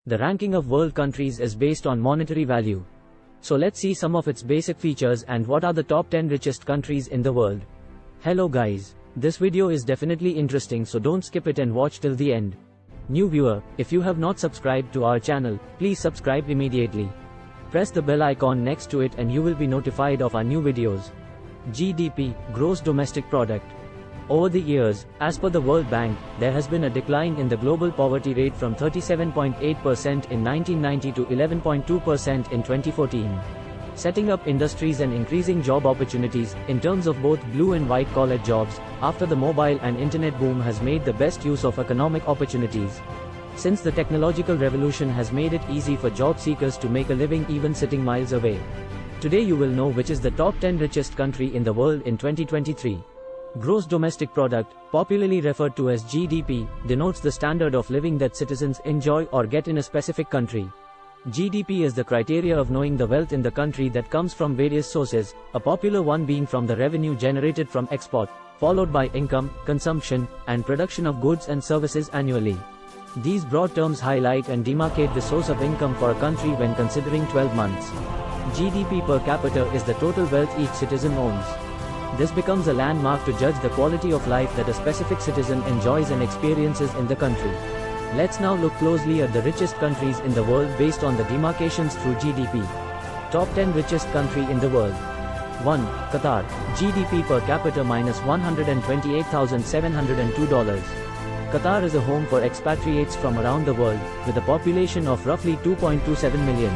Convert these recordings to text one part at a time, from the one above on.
The ranking of world countries is based on monetary value. So let's see some of its basic features and what are the top 10 richest countries in the world. Hello guys. This video is definitely interesting, so don't skip it and watch till the end. New viewer, if you have not subscribed to our channel, please subscribe immediately. Press the bell icon next to it and you will be notified of our new videos. GDP, Gross Domestic Product. Over the years, as per the World Bank, there has been a decline in the global poverty rate from 37.8% in 1990 to 11.2% in 2014. Setting up industries and increasing job opportunities, in terms of both blue and white collar jobs, after the mobile and internet boom has made the best use of economic opportunities. Since the technological revolution has made it easy for job seekers to make a living even sitting miles away. Today you will know which is the top 10 richest country in the world in 2023. Gross Domestic Product, popularly referred to as GDP, denotes the standard of living that citizens enjoy or get in a specific country. GDP is the criteria of knowing the wealth in the country that comes from various sources, a popular one being from the revenue generated from export, followed by income, consumption, and production of goods and services annually. These broad terms highlight and demarcate the source of income for a country when considering 12 months. GDP per capita is the total wealth each citizen owns. This becomes a landmark to judge the quality of life that a specific citizen enjoys and experiences in the country. Let's now look closely at the richest countries in the world based on the demarcations through GDP. Top 10 richest country in the world. 1. Qatar. GDP per capita -$128,702. Qatar is a home for expatriates from around the world, with a population of roughly 2.27 million.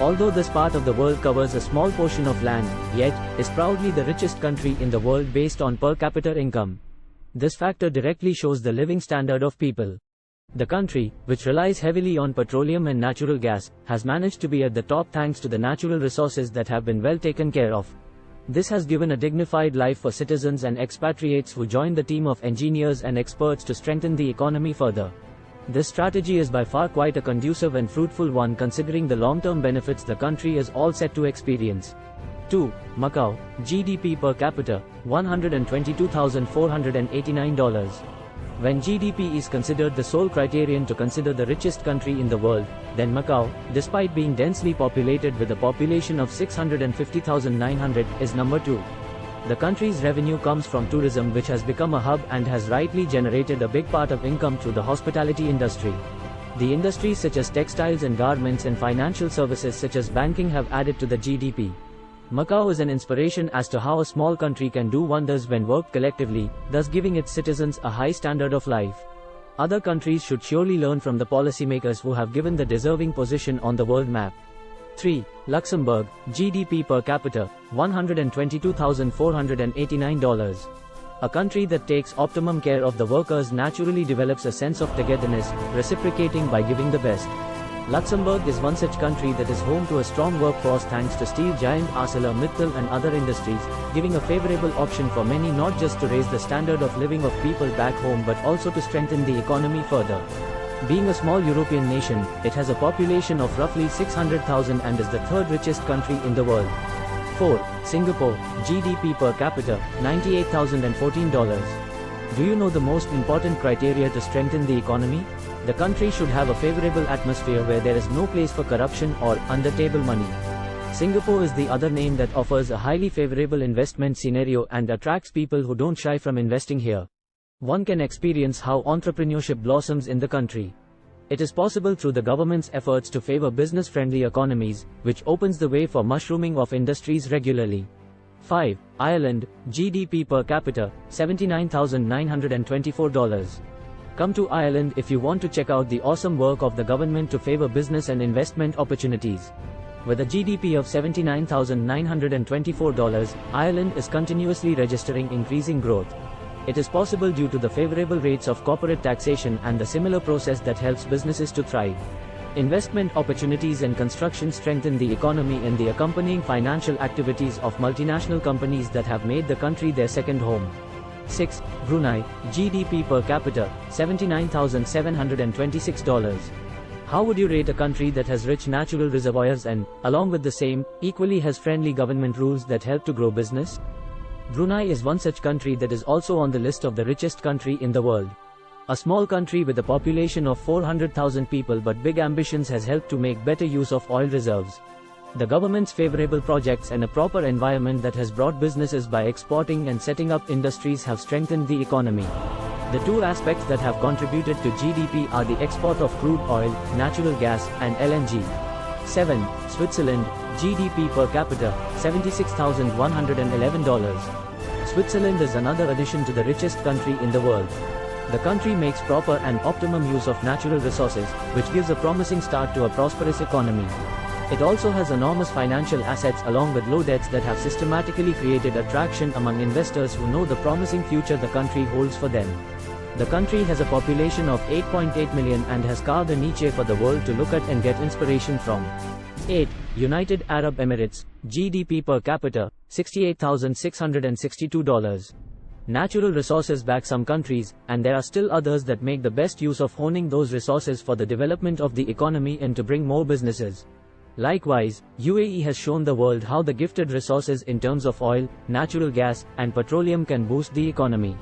Although this part of the world covers a small portion of land, yet, is proudly the richest country in the world based on per capita income. This factor directly shows the living standard of people. The country, which relies heavily on petroleum and natural gas, has managed to be at the top thanks to the natural resources that have been well taken care of. This has given a dignified life for citizens and expatriates who join the team of engineers and experts to strengthen the economy further. This strategy is by far quite a conducive and fruitful one considering the long-term benefits the country is all set to experience. 2. Macau. GDP per capita, $122,489. When GDP is considered the sole criterion to consider the richest country in the world, then Macau, despite being densely populated with a population of 650,900, is number 2. The country's revenue comes from tourism, which has become a hub and has rightly generated a big part of income through the hospitality industry. The industries such as textiles and garments and financial services such as banking have added to the GDP. Macau is an inspiration as to how a small country can do wonders when worked collectively, thus giving its citizens a high standard of life. Other countries should surely learn from the policymakers who have given the deserving position on the world map. 3. Luxembourg. GDP per capita, $122,489. A country that takes optimum care of the workers naturally develops a sense of togetherness, reciprocating by giving the best. Luxembourg is one such country that is home to a strong workforce thanks to steel giant ArcelorMittal and other industries, giving a favorable option for many not just to raise the standard of living of people back home but also to strengthen the economy further. Being a small European nation, it has a population of roughly 600,000 and is the third richest country in the world. 4. Singapore. GDP per capita, $98,014. Do you know the most important criteria to strengthen the economy? The country should have a favorable atmosphere where there is no place for corruption or under-table money. Singapore is the other name that offers a highly favorable investment scenario and attracts people who don't shy from investing here. One can experience how entrepreneurship blossoms in the country. It is possible through the government's efforts to favor business-friendly economies, which opens the way for mushrooming of industries regularly. 5. Ireland. GDP per capita, $79,924. Come to Ireland if you want to check out the awesome work of the government to favor business and investment opportunities. With a GDP of $79,924, Ireland is continuously registering increasing growth. It is possible due to the favorable rates of corporate taxation and the similar process that helps businesses to thrive. Investment opportunities and construction strengthen the economy and the accompanying financial activities of multinational companies that have made the country their second home. 6. Brunei. GDP per capita, $79,726. How would you rate a country that has rich natural reservoirs and, along with the same, equally has friendly government rules that help to grow business? Brunei is one such country that is also on the list of the richest country in the world. A small country with a population of 400,000 people but big ambitions has helped to make better use of oil reserves. The government's favorable projects and a proper environment that has brought businesses by exporting and setting up industries have strengthened the economy. The two aspects that have contributed to GDP are the export of crude oil, natural gas, and LNG. 7. Switzerland, GDP per capita, $76,111. Switzerland is another addition to the richest country in the world. The country makes proper and optimum use of natural resources, which gives a promising start to a prosperous economy. It also has enormous financial assets along with low debts that have systematically created attraction among investors who know the promising future the country holds for them. The country has a population of 8.8 million and has carved a niche for the world to look at and get inspiration from. 8. United Arab Emirates, GDP per capita, $68,662. Natural resources back some countries, and there are still others that make the best use of honing those resources for the development of the economy and to bring more businesses. Likewise, UAE has shown the world how the gifted resources in terms of oil, natural gas, and petroleum can boost the economy.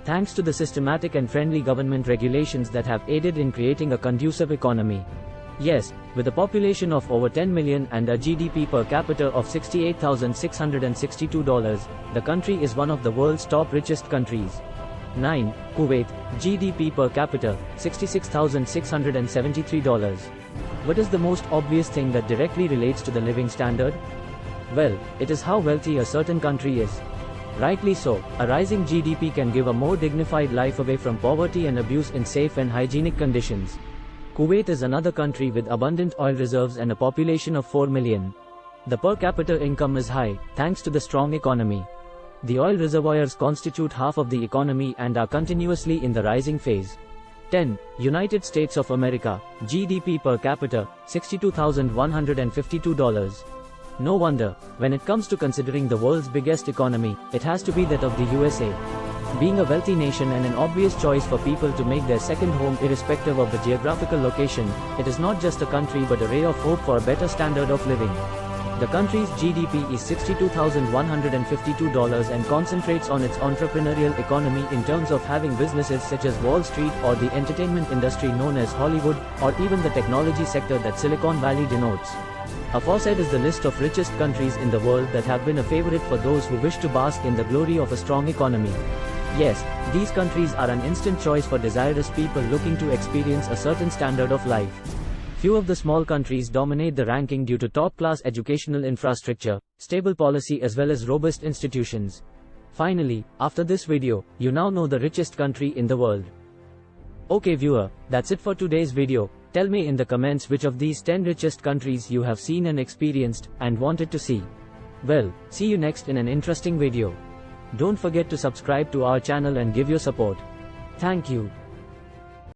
Thanks to the systematic and friendly government regulations that have aided in creating a conducive economy. Yes, with a population of over 10 million and a GDP per capita of $68,662, the country is one of the world's top richest countries. 9. Kuwait, GDP per capita, $66,673. What is the most obvious thing that directly relates to the living standard? Well, it is how wealthy a certain country is. Rightly so, a rising GDP can give a more dignified life away from poverty and abuse in safe and hygienic conditions. Kuwait is another country with abundant oil reserves and a population of 4 million. The per capita income is high, thanks to the strong economy. The oil reservoirs constitute half of the economy and are continuously in the rising phase. 10. United States of America, GDP per capita, $62,152. No wonder, when it comes to considering the world's biggest economy, it has to be that of the USA. Being a wealthy nation and an obvious choice for people to make their second home irrespective of the geographical location, it is not just a country but a ray of hope for a better standard of living. The country's GDP is $62,152 and concentrates on its entrepreneurial economy in terms of having businesses such as Wall Street or the entertainment industry known as Hollywood, or even the technology sector that Silicon Valley denotes. Aforesaid is the list of richest countries in the world that have been a favorite for those who wish to bask in the glory of a strong economy. Yes, these countries are an instant choice for desirous people looking to experience a certain standard of life. Few of the small countries dominate the ranking due to top-class educational infrastructure, stable policy as well as robust institutions. Finally, after this video, you now know the richest country in the world. Okay viewer, that's it for today's video. Tell me in the comments which of these 10 richest countries you have seen and experienced, and wanted to see. Well, see you next in an interesting video. Don't forget to subscribe to our channel and give your support. Thank you.